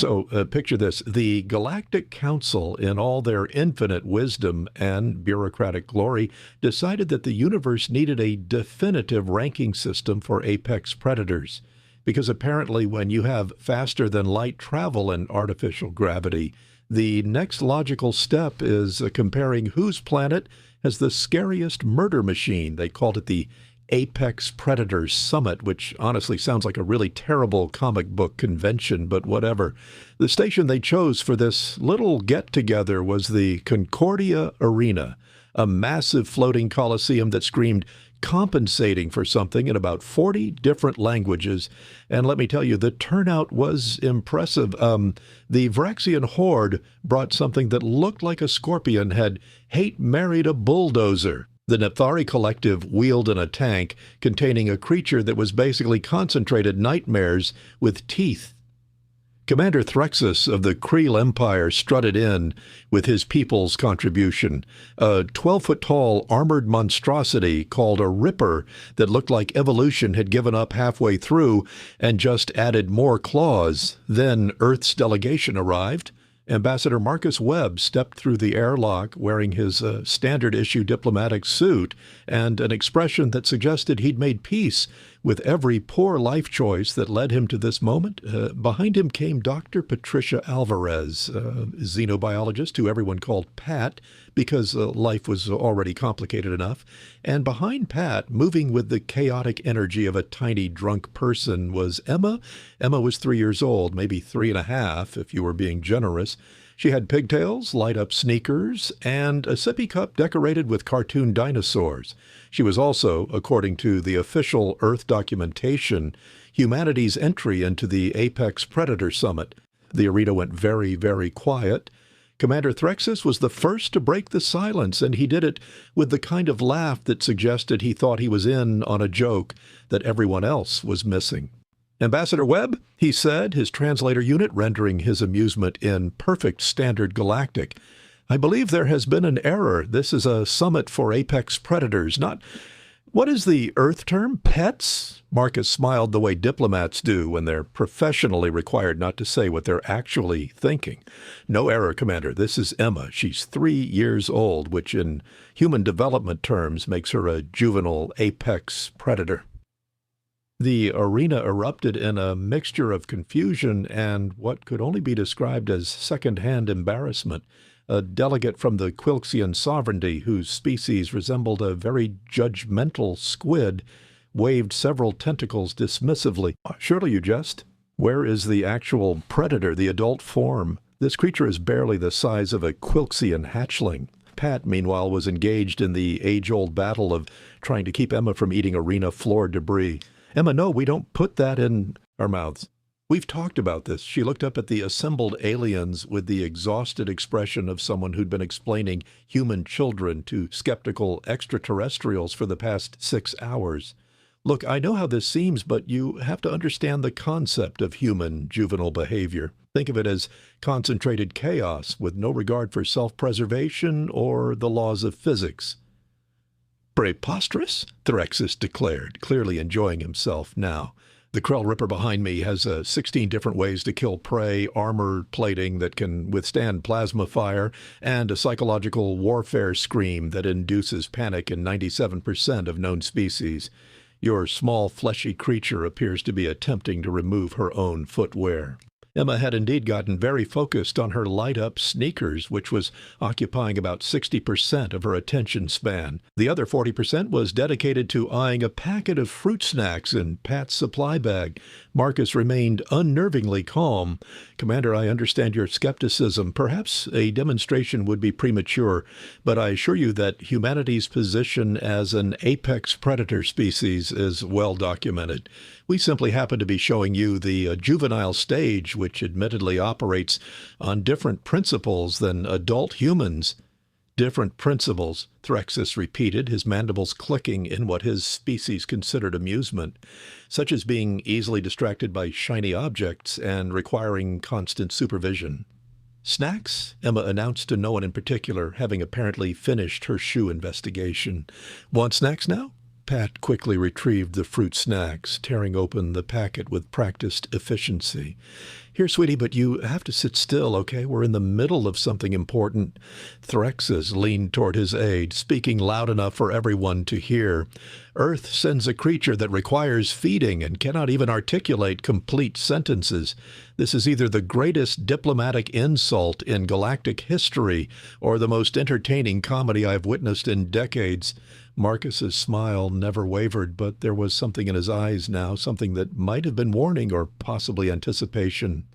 So picture this. The Galactic Council, in all their infinite wisdom and bureaucratic glory, decided that the universe needed a definitive ranking system for apex predators. Because apparently when you have faster than light travel in artificial gravity, the next logical step is comparing whose planet has the scariest murder machine. They called it the Apex Predators Summit, which honestly sounds like a really terrible comic book convention, but whatever. The station they chose for this little get-together was the Concordia Arena, a massive floating coliseum that screamed compensating for something in about 40 different languages. And let me tell you, the turnout was impressive. The Vraxian horde brought something that looked like a scorpion had hate-married a bulldozer. The Nephthari collective wheeled in a tank containing a creature that was basically concentrated nightmares with teeth. Commander Threxus of the Creel Empire strutted in with his people's contribution, a 12-foot-tall armored monstrosity called a Ripper that looked like evolution had given up halfway through and just added more claws. Then Earth's delegation arrived. Ambassador Marcus Webb stepped through the airlock wearing his standard-issue diplomatic suit and an expression that suggested he'd made peace with every poor life choice that led him to this moment. Behind him came Dr. Patricia Alvarez, a xenobiologist who everyone called Pat because life was already complicated enough. And behind Pat, moving with the chaotic energy of a tiny drunk person, was Emma. Emma was 3 years old, maybe 3.5 if you were being generous. She had pigtails, light-up sneakers, and a sippy cup decorated with cartoon dinosaurs. She was also, according to the official Earth documentation, humanity's entry into the Apex Predator Summit. The arena went very, very quiet. Commander Threxus was the first to break the silence, and he did it with the kind of laugh that suggested he thought he was in on a joke that everyone else was missing. Ambassador Webb, he said, his translator unit rendering his amusement in perfect standard galactic. I believe there has been an error. This is a summit for apex predators, not... What is the Earth term? Pets? Marcus smiled the way diplomats do when they're professionally required not to say what they're actually thinking. No error, Commander. This is Emma. She's 3 years old, which in human development terms makes her a juvenile apex predator. The arena erupted in a mixture of confusion and what could only be described as second-hand embarrassment. A delegate from the Quilxian sovereignty, whose species resembled a very judgmental squid, waved several tentacles dismissively. Surely you jest? Where is the actual predator, the adult form? This creature is barely the size of a Quilxian hatchling. Pat, meanwhile, was engaged in the age-old battle of trying to keep Emma from eating arena floor debris. Emma, no, we don't put that in our mouths. We've talked about this. She looked up at the assembled aliens with the exhausted expression of someone who'd been explaining human children to skeptical extraterrestrials for the past 6 hours. Look, I know how this seems, but you have to understand the concept of human juvenile behavior. Think of it as concentrated chaos with no regard for self-preservation or the laws of physics. Preposterous, Threxus declared, clearly enjoying himself now. The Krell Ripper behind me has 16 different ways to kill prey, armor plating that can withstand plasma fire, and a psychological warfare scream that induces panic in 97% of known species. Your small, fleshy creature appears to be attempting to remove her own footwear. Emma had indeed gotten very focused on her light-up sneakers, which was occupying about 60% of her attention span. The other 40% was dedicated to eyeing a packet of fruit snacks in Pat's supply bag. Marcus remained unnervingly calm. Commander, I understand your skepticism. Perhaps a demonstration would be premature, but I assure you that humanity's position as an apex predator species is well documented. We simply happen to be showing you the juvenile stage, which admittedly operates on different principles than adult humans. Different principles, Threxus repeated, his mandibles clicking in what his species considered amusement, such as being easily distracted by shiny objects and requiring constant supervision. Snacks? Emma announced to no one in particular, having apparently finished her shoe investigation. Want snacks now? Pat quickly retrieved the fruit snacks, tearing open the packet with practiced efficiency. Here, sweetie, but you have to sit still, okay? We're in the middle of something important. Threxus leaned toward his aide, speaking loud enough for everyone to hear. Earth sends a creature that requires feeding and cannot even articulate complete sentences. This is either the greatest diplomatic insult in galactic history or the most entertaining comedy I've witnessed in decades. Marcus's smile never wavered, but there was something in his eyes now, something that might have been warning or possibly anticipation.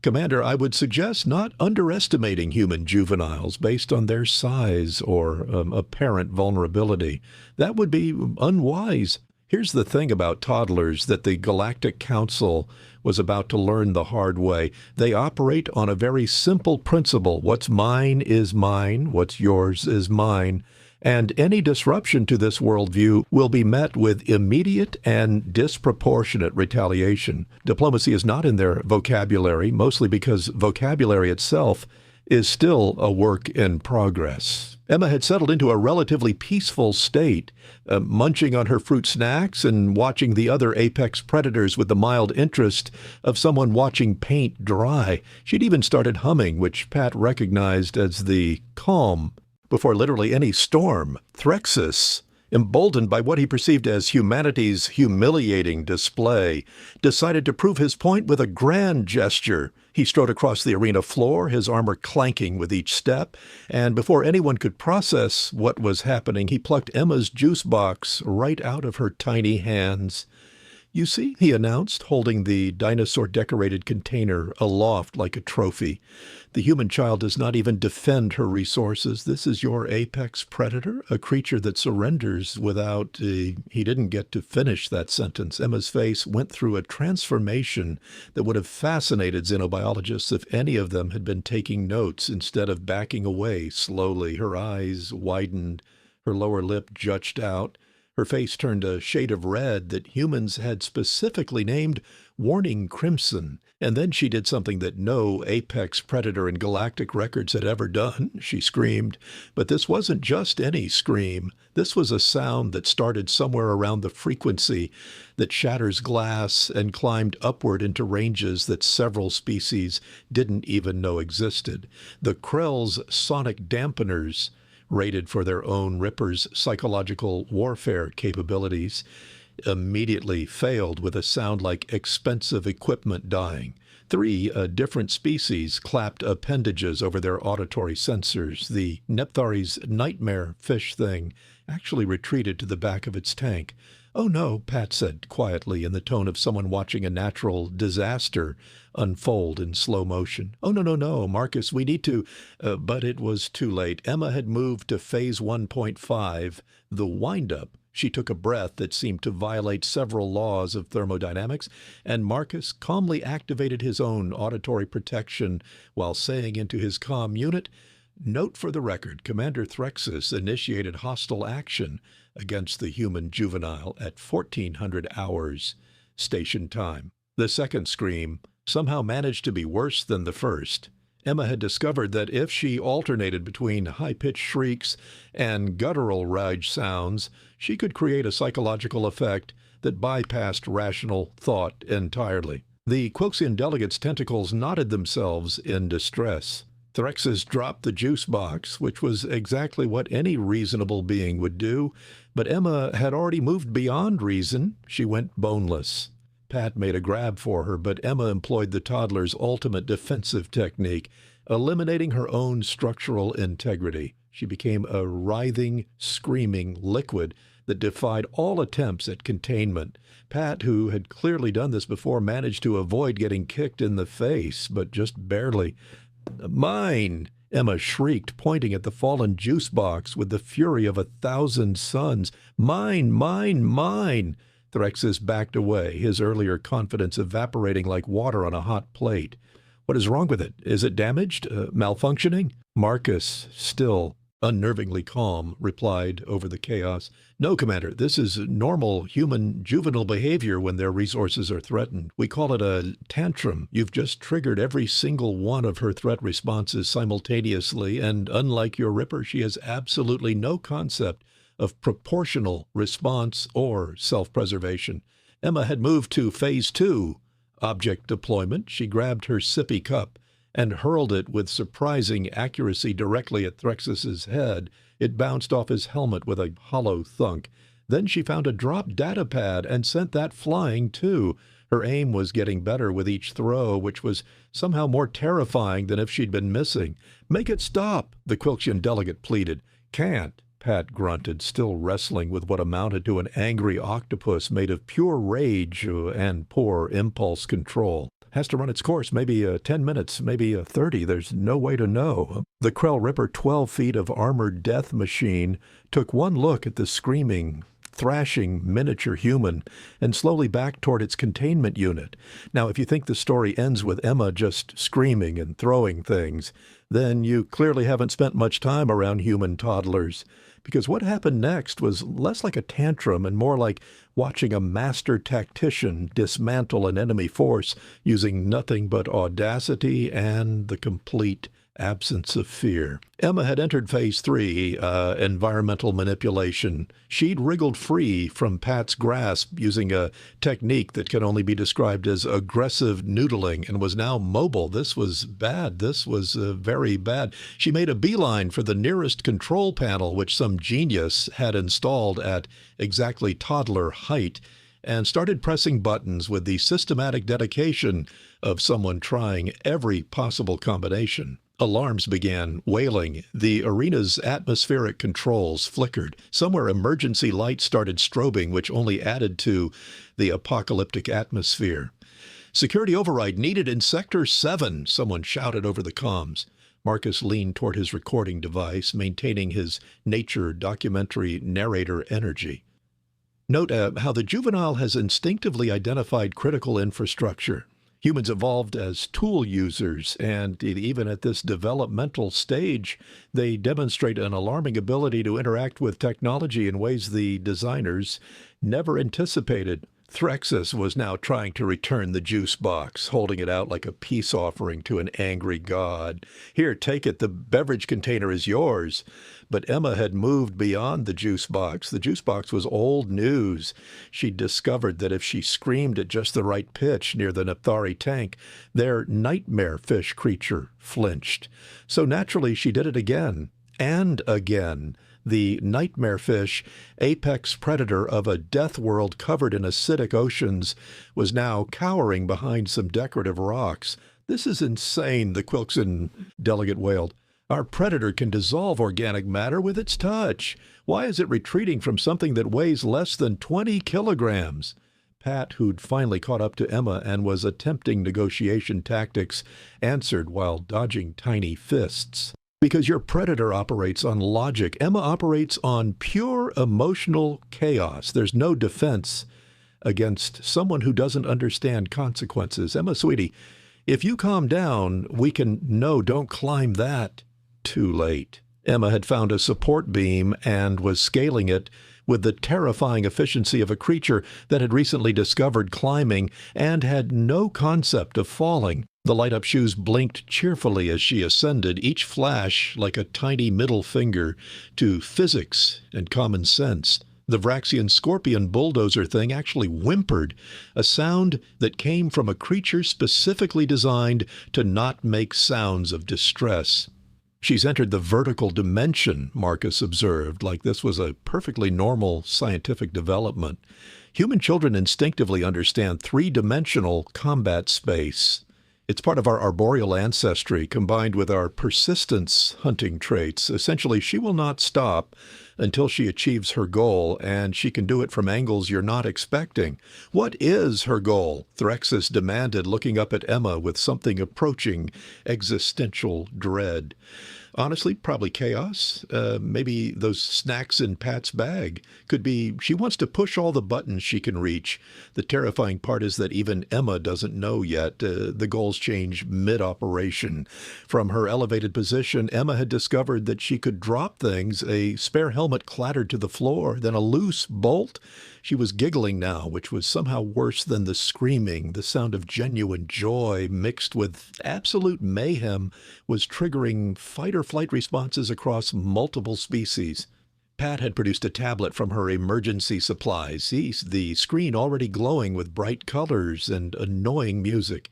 Commander, I would suggest not underestimating human juveniles based on their size or apparent vulnerability. That would be unwise. Here's the thing about toddlers that the Galactic Council was about to learn the hard way. They operate on a very simple principle. What's mine is mine. What's yours is mine. And any disruption to this worldview will be met with immediate and disproportionate retaliation. Diplomacy is not in their vocabulary, mostly because vocabulary itself is still a work in progress. Emma had settled into a relatively peaceful state, munching on her fruit snacks and watching the other apex predators with the mild interest of someone watching paint dry. She'd even started humming, which Pat recognized as the calm before literally any storm. Threxus, emboldened by what he perceived as humanity's humiliating display, decided to prove his point with a grand gesture. He strode across the arena floor, his armor clanking with each step, and before anyone could process what was happening, he plucked Emma's juice box right out of her tiny hands. "You see," he announced, holding the dinosaur-decorated container aloft like a trophy. "The human child does not even defend her resources. This is your apex predator, a creature that surrenders without—" He didn't get to finish that sentence. Emma's face went through a transformation that would have fascinated xenobiologists if any of them had been taking notes instead of backing away slowly. Her eyes widened, her lower lip jutted out. Her face turned a shade of red that humans had specifically named warning crimson. And then she did something that no apex predator in galactic records had ever done. She screamed. But this wasn't just any scream. This was a sound that started somewhere around the frequency that shatters glass and climbed upward into ranges that several species didn't even know existed. The Krell's sonic dampeners, rated for their own Ripper's psychological warfare capabilities, immediately failed with a sound like expensive equipment dying. 3 different species clapped appendages over their auditory sensors. The Nephthari's nightmare fish thing actually retreated to the back of its tank. "Oh no," Pat said quietly in the tone of someone watching a natural disaster unfold in slow motion. "Oh, no, Marcus, we need to—" But it was too late. Emma had moved to phase 1.5, the wind-up. She took a breath that seemed to violate several laws of thermodynamics, and Marcus calmly activated his own auditory protection while saying into his comm unit, "Note for the record, Commander Threxus initiated hostile action against the human juvenile at 1400 hours station time." The second scream somehow managed to be worse than the first. Emma had discovered that if she alternated between high-pitched shrieks and guttural rage sounds, she could create a psychological effect that bypassed rational thought entirely. The Quoxian delegates' tentacles knotted themselves in distress. Threxus dropped the juice box, which was exactly what any reasonable being would do, but Emma had already moved beyond reason. She went boneless. Pat made a grab for her, but Emma employed the toddler's ultimate defensive technique, eliminating her own structural integrity. She became a writhing, screaming liquid that defied all attempts at containment. Pat, who had clearly done this before, managed to avoid getting kicked in the face, but just barely. "Mine!" Emma shrieked, pointing at the fallen juice box with the fury of 1,000 suns. "Mine, mine, mine!" Threxus backed away, his earlier confidence evaporating like water on a hot plate. "What is wrong with it? Is it damaged? Malfunctioning?" Marcus, still unnervingly calm, replied over the chaos, "No, Commander, this is normal human juvenile behavior when their resources are threatened. We call it a tantrum. You've just triggered every single one of her threat responses simultaneously, and unlike your Ripper, she has absolutely no concept of proportional response or self-preservation. Emma had moved to phase 2, object deployment. She grabbed her sippy cup and hurled it with surprising accuracy directly at Threxus's head. It bounced off his helmet with a hollow thunk. Then she found a drop data pad and sent that flying, too. Her aim was getting better with each throw, which was somehow more terrifying than if she'd been missing. "Make it stop," the Quilxian delegate pleaded. "Can't," Pat grunted, still wrestling with what amounted to an angry octopus made of pure rage and poor impulse control. Has to run its course, maybe 10 minutes, maybe 30. There's no way to know. The Krell Ripper 12 feet of armored death machine took one look at the screaming, thrashing miniature human and slowly backed toward its containment unit. Now, if you think the story ends with Emma just screaming and throwing things, then you clearly haven't spent much time around human toddlers. Because what happened next was less like a tantrum and more like watching a master tactician dismantle an enemy force using nothing but audacity and the complete absence of fear. Emma had entered phase 3, environmental manipulation. She'd wriggled free from Pat's grasp using a technique that can only be described as aggressive noodling and was now mobile. This was bad. This was very bad. She made a beeline for the nearest control panel, which some genius had installed at exactly toddler height, and started pressing buttons with the systematic dedication of someone trying every possible combination. Alarms began wailing. The arena's atmospheric controls flickered. Somewhere emergency lights started strobing, which only added to the apocalyptic atmosphere. "Security override needed in Sector 7, someone shouted over the comms. Marcus leaned toward his recording device, maintaining his nature documentary narrator energy. Note how the juvenile has instinctively identified critical infrastructure. Humans evolved as tool users, and even at this developmental stage, they demonstrate an alarming ability to interact with technology in ways the designers never anticipated. Threxus was now trying to return the juice box, holding it out like a peace offering to an angry god. "Here, take it. The beverage container is yours." But Emma had moved beyond the juice box. The juice box was old news. She'd discovered that if she screamed at just the right pitch near the Nephthari tank, their nightmare fish creature flinched. So naturally, she did it again and again. The nightmare fish, apex predator of a death world covered in acidic oceans, was now cowering behind some decorative rocks. "This is insane," the Quilxian delegate wailed. "Our predator can dissolve organic matter with its touch. Why is it retreating from something that weighs less than 20 kilograms? Pat, who'd finally caught up to Emma and was attempting negotiation tactics, answered while dodging tiny fists. "Because your predator operates on logic. Emma operates on pure emotional chaos. There's no defense against someone who doesn't understand consequences. Emma, sweetie, if you calm down, we can... No, don't climb that." Too late. Emma had found a support beam and was scaling it with the terrifying efficiency of a creature that had recently discovered climbing and had no concept of falling. The light-up shoes blinked cheerfully as she ascended, each flash like a tiny middle finger to physics and common sense. The Vraxian scorpion bulldozer thing actually whimpered, a sound that came from a creature specifically designed to not make sounds of distress. "She's entered the vertical dimension," Marcus observed, like this was a perfectly normal scientific development. Human children instinctively understand three-dimensional combat space. It's part of our arboreal ancestry combined with our persistence hunting traits. Essentially, she will not stop until she achieves her goal, and she can do it from angles you're not expecting. "What is her goal?" Threxus demanded, looking up at Emma with something approaching existential dread. Honestly, probably chaos. Maybe those snacks in Pat's bag. Could be she wants to push all the buttons she can reach. The terrifying part is that even Emma doesn't know yet. The goals change mid-operation. From her elevated position, Emma had discovered that she could drop things. A spare helmet clattered to the floor, then a loose bolt. She was giggling now, which was somehow worse than the screaming. The sound of genuine joy mixed with absolute mayhem was triggering fight-or-flight responses across multiple species. Pat had produced a tablet from her emergency supplies, the screen already glowing with bright colors and annoying music.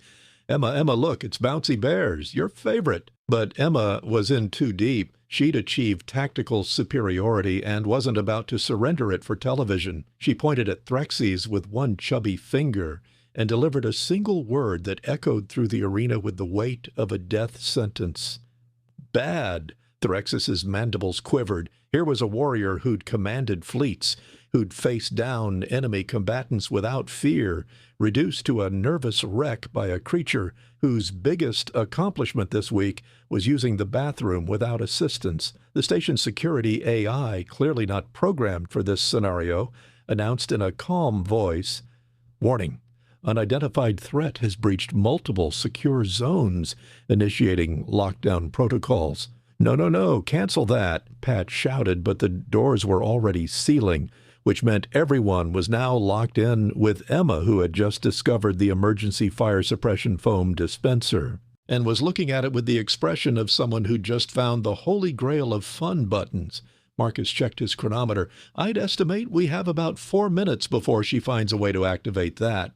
Emma, look, it's Bouncy Bears, your favorite. But Emma was in too deep. She'd achieved tactical superiority and wasn't about to surrender it for television. She pointed at Threxes with one chubby finger and delivered a single word that echoed through the arena with the weight of a death sentence. Bad. Threxus's mandibles quivered. Here was a warrior who'd commanded fleets, who'd faced down enemy combatants without fear, reduced to a nervous wreck by a creature whose biggest accomplishment this week was using the bathroom without assistance. The station's security AI, clearly not programmed for this scenario, announced in a calm voice, "Warning. Unidentified threat has breached multiple secure zones, initiating lockdown protocols." No, cancel that, Pat shouted, but the doors were already sealing, which meant everyone was now locked in with Emma, who had just discovered the emergency fire suppression foam dispenser and was looking at it with the expression of someone who'd just found the holy grail of fun buttons. Marcus checked his chronometer. "I'd estimate we have about 4 minutes before she finds a way to activate that.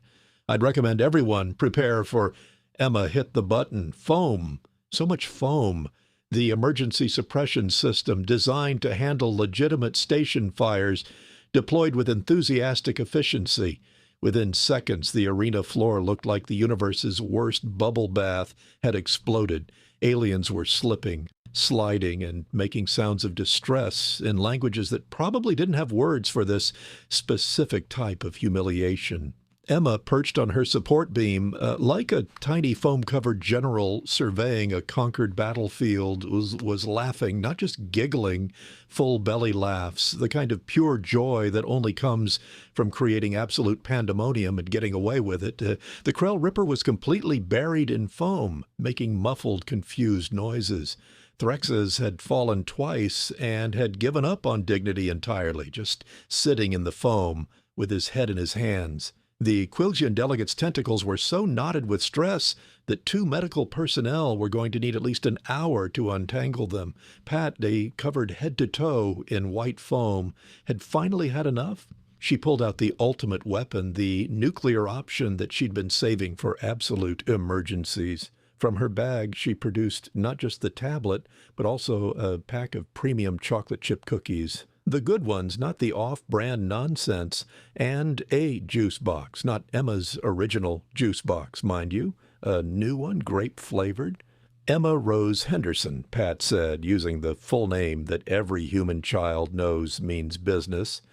I'd recommend everyone prepare for..." Emma hit the button. Foam. So much foam. The emergency suppression system designed to handle legitimate station fires deployed with enthusiastic efficiency. Within seconds, the arena floor looked like the universe's worst bubble bath had exploded. Aliens were slipping, sliding, and making sounds of distress in languages that probably didn't have words for this specific type of humiliation. Emma, perched on her support beam, like a tiny foam-covered general surveying a conquered battlefield, was laughing, not just giggling, full belly laughs, the kind of pure joy that only comes from creating absolute pandemonium and getting away with it. The Krell Ripper was completely buried in foam, making muffled, confused noises. Threxes had fallen twice and had given up on dignity entirely, just sitting in the foam with his head in his hands. The Quilgian delegate's tentacles were so knotted with stress that 2 medical personnel were going to need at least an hour to untangle them. Pat, they covered head to toe in white foam, had finally had enough. She pulled out the ultimate weapon, the nuclear option that she'd been saving for absolute emergencies. From her bag, she produced not just the tablet, but also a pack of premium chocolate chip cookies. The good ones, not the off-brand nonsense, and a juice box, not Emma's original juice box, mind you. A new one, grape-flavored. Emma Rose Henderson, Pat said, using the full name that every human child knows means business.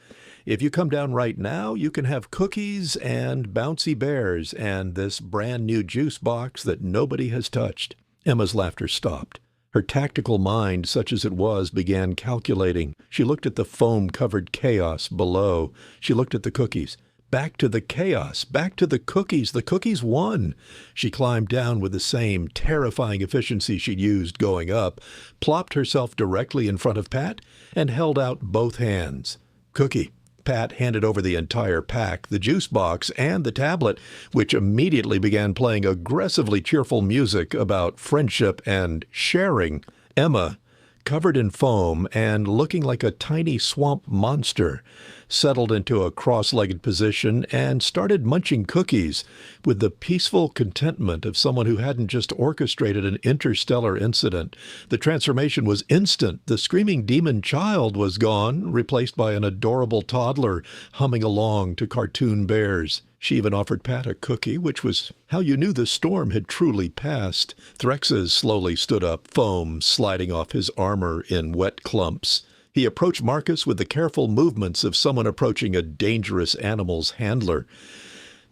"If you come down right now, you can have cookies and Bouncy Bears and this brand new juice box that nobody has touched." Emma's laughter stopped. Her tactical mind, such as it was, began calculating. She looked at the foam-covered chaos below. She looked at the cookies. Back to the chaos. Back to the cookies. The cookies won. She climbed down with the same terrifying efficiency she'd used going up, plopped herself directly in front of Pat, and held out both hands. "Cookie." Pat handed over the entire pack, the juice box, and the tablet, which immediately began playing aggressively cheerful music about friendship and sharing. Emma, covered in foam and looking like a tiny swamp monster, settled into a cross-legged position and started munching cookies with the peaceful contentment of someone who hadn't just orchestrated an interstellar incident. The transformation was instant. The screaming demon child was gone, replaced by an adorable toddler humming along to cartoon bears. She even offered Pat a cookie, which was how you knew the storm had truly passed. Threxes slowly stood up, foam sliding off his armor in wet clumps. He approached Marcus with the careful movements of someone approaching a dangerous animal's handler.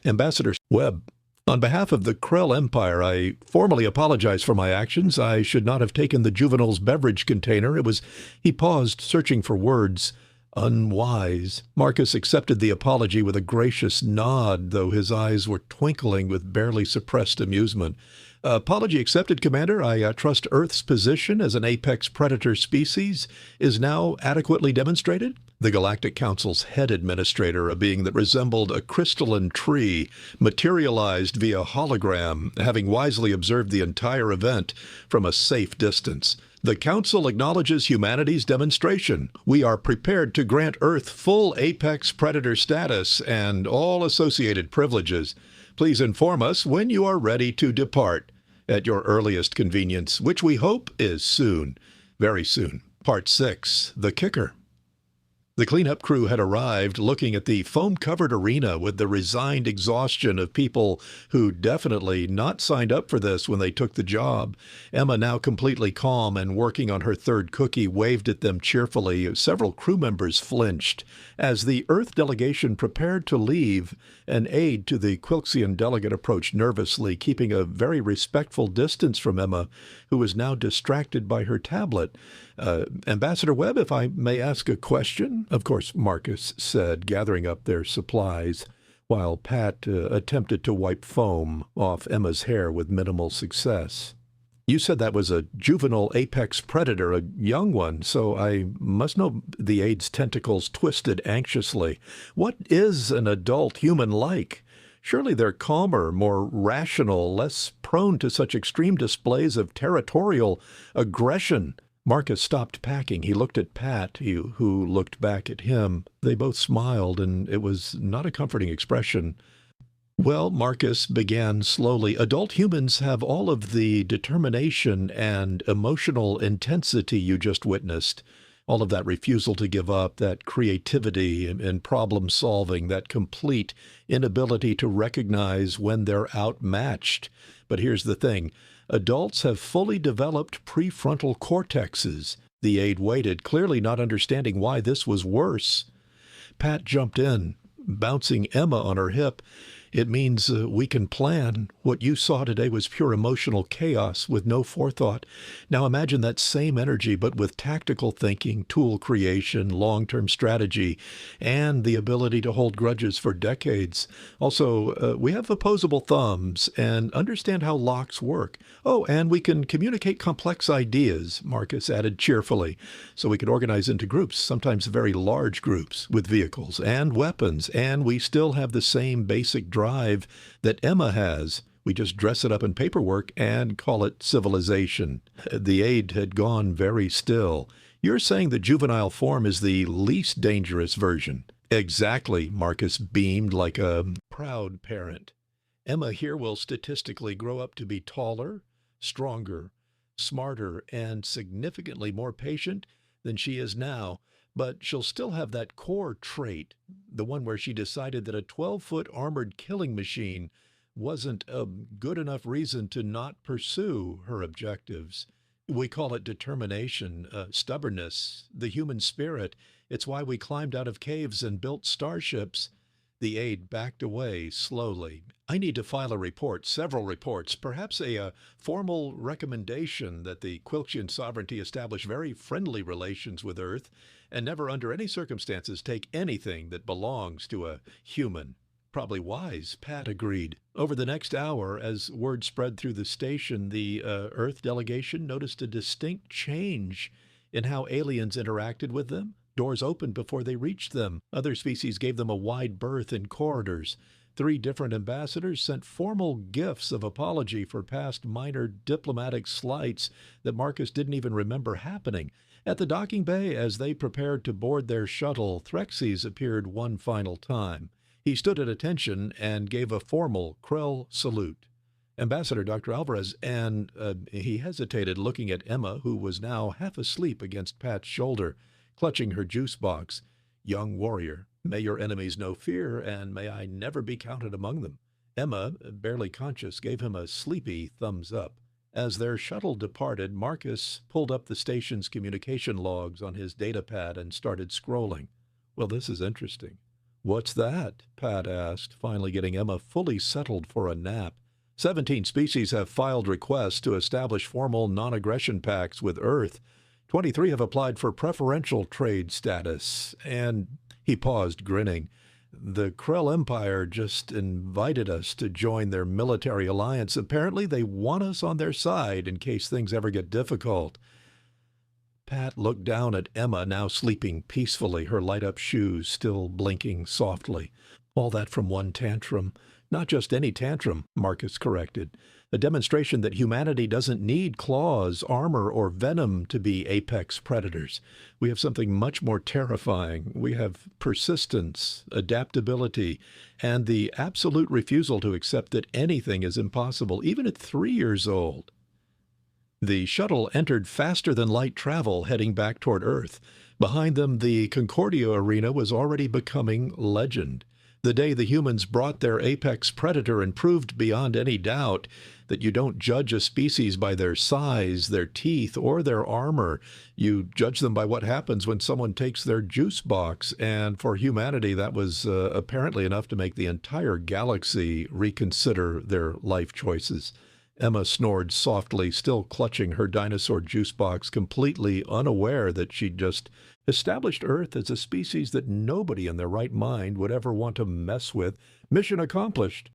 "Ambassador Webb, on behalf of the Krell Empire, I formally apologize for my actions. I should not have taken the juvenile's beverage container. It was..." He paused, searching for words. "Unwise." Marcus accepted the apology with a gracious nod, though his eyes were twinkling with barely suppressed amusement. "Apology accepted, Commander. I trust Earth's position as an apex predator species is now adequately demonstrated." The Galactic Council's head administrator, a being that resembled a crystalline tree, materialized via hologram, having wisely observed the entire event from a safe distance. The Council acknowledges humanity's demonstration. We are prepared to grant Earth full apex predator status and all associated privileges. Please inform us when you are ready to depart at your earliest convenience, which we hope is soon, very soon. Part 6, The Kicker. The cleanup crew had arrived, looking at the foam-covered arena with the resigned exhaustion of people who definitely not signed up for this when they took the job. Emma, now completely calm and working on her third cookie, waved at them cheerfully. Several crew members flinched. As the Earth delegation prepared to leave, an aide to the Quilxian delegate approached nervously, keeping a very respectful distance from Emma, who was now distracted by her tablet. Ambassador Webb, if I may ask a question? Of course, Marcus said, gathering up their supplies, while Pat attempted to wipe foam off Emma's hair with minimal success. You said that was a juvenile apex predator, a young one, so I must know. The aide's tentacles twisted anxiously. What is an adult human like? Surely they're calmer, more rational, less prone to such extreme displays of territorial aggression. Marcus stopped packing. He looked at Pat, who looked back at him. They both smiled, and it was not a comforting expression. Well, Marcus began slowly, adult humans have all of the determination and emotional intensity you just witnessed. All of that refusal to give up, that creativity and problem solving, that complete inability to recognize when they're outmatched. But here's the thing. Adults have fully developed prefrontal cortexes. The aide waited, clearly not understanding why this was worse. Pat jumped in, bouncing Emma on her hip. It means we can plan. What you saw today was pure emotional chaos with no forethought. Now imagine that same energy, but with tactical thinking, tool creation, long-term strategy, and the ability to hold grudges for decades. Also, we have opposable thumbs and understand how locks work. Oh, and we can communicate complex ideas, Marcus added cheerfully, so we can organize into groups, sometimes very large groups, with vehicles and weapons, and we still have the same basic drive that Emma has. We just dress it up in paperwork and call it civilization. The aide had gone very still. You're saying the juvenile form is the least dangerous version. Exactly, Marcus beamed like a proud parent. Emma here will statistically grow up to be taller, stronger, smarter, and significantly more patient than she is now. But she'll still have that core trait, the one where she decided that a 12-foot armored killing machine wasn't a good enough reason to not pursue her objectives. We call it determination, stubbornness, the human spirit. It's why we climbed out of caves and built starships. The aide backed away slowly. I need to file a report, several reports, perhaps a formal recommendation that the Quilxian sovereignty establish very friendly relations with Earth and never under any circumstances take anything that belongs to a human. Probably wise, Pat agreed. Over the next hour, as word spread through the station, the Earth delegation noticed a distinct change in how aliens interacted with them. Doors opened before they reached them. Other species gave them a wide berth in corridors. 3 different ambassadors sent formal gifts of apology for past minor diplomatic slights that Marcus didn't even remember happening. At the docking bay, as they prepared to board their shuttle, Threxes appeared one final time. He stood at attention and gave a formal Krell salute. Ambassador Dr. Alvarez, and he hesitated, looking at Emma, who was now half asleep against Pat's shoulder, clutching her juice box. Young warrior, may your enemies know fear, and may I never be counted among them. Emma, barely conscious, gave him a sleepy thumbs up. As their shuttle departed, Marcus pulled up the station's communication logs on his datapad and started scrolling. Well, this is interesting. What's that? Pat asked, finally getting Emma fully settled for a nap. 17 species have filed requests to establish formal non-aggression pacts with Earth. 23 have applied for preferential trade status, and he paused, grinning. The Krell Empire just invited us to join their military alliance. Apparently they want us on their side in case things ever get difficult. Pat looked down at Emma, now sleeping peacefully, her light-up shoes still blinking softly. All that from one tantrum. Not just any tantrum, Marcus corrected. A demonstration that humanity doesn't need claws, armor, or venom to be apex predators. We have something much more terrifying. We have persistence, adaptability, and the absolute refusal to accept that anything is impossible, even at 3 years old. The shuttle entered faster than light travel, heading back toward Earth. Behind them, the Concordia arena was already becoming legend. The day the humans brought their apex predator and proved beyond any doubt that you don't judge a species by their size, their teeth, or their armor. You judge them by what happens when someone takes their juice box. And for humanity, that was apparently enough to make the entire galaxy reconsider their life choices. Emma snored softly, still clutching her dinosaur juice box, completely unaware that she'd just established Earth as a species that nobody in their right mind would ever want to mess with. Mission accomplished.